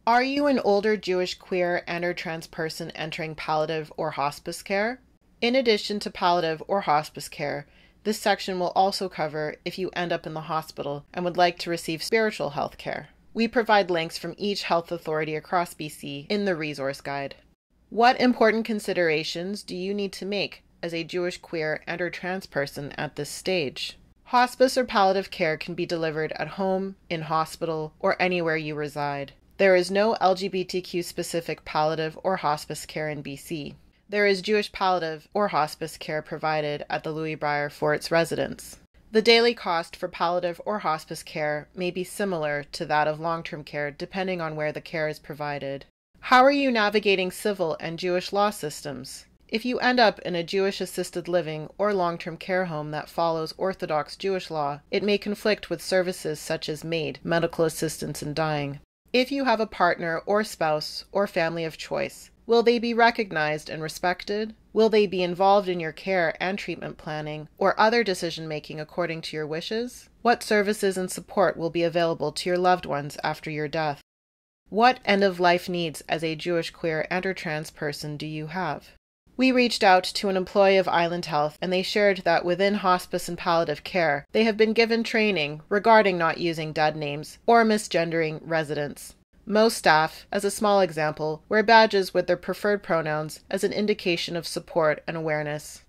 Are you an older Jewish queer and/or trans person entering palliative or hospice care? In addition to palliative or hospice care, this section will also cover if you end up in the hospital and would like to receive spiritual health care. We provide links from each health authority across BC in the resource guide. What important considerations do you need to make as a Jewish queer and/or trans person at this stage? Hospice or palliative care can be delivered at home, in hospital, or anywhere you reside. There is no LGBTQ specific palliative or hospice care in BC. There is Jewish palliative or hospice care provided at the Louis Brier Fort's residence. The daily cost for palliative or hospice care may be similar to that of long-term care depending on where the care is provided. How are you navigating civil and Jewish law systems? If you end up in a Jewish assisted living or long-term care home that follows Orthodox Jewish law, it may conflict with services such as MAID, medical assistance in dying. If you have a partner or spouse or family of choice, will they be recognized and respected? Will they be involved in your care and treatment planning or other decision-making according to your wishes? What services and support will be available to your loved ones after your death? What end-of-life needs as a Jewish queer and/or trans person do you have? We reached out to an employee of Island Health and they shared that within hospice and palliative care, they have been given training regarding not using dead names or misgendering residents. Most staff, as a small example, wear badges with their preferred pronouns as an indication of support and awareness.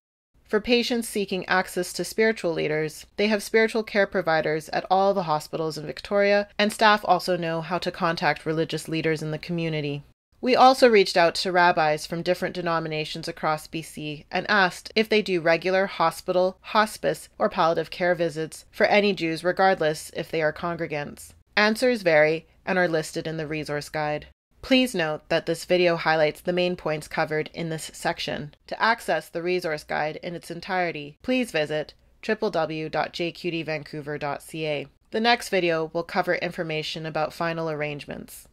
For patients seeking access to spiritual leaders, they have spiritual care providers at all the hospitals in Victoria, and staff also know how to contact religious leaders in the community. We also reached out to rabbis from different denominations across BC and asked if they do regular hospital, hospice, or palliative care visits for any Jews regardless if they are congregants. Answers vary and are listed in the resource guide. Please note that this video highlights the main points covered in this section. To access the resource guide in its entirety, please visit www.jqdvancouver.ca. The next video will cover information about final arrangements.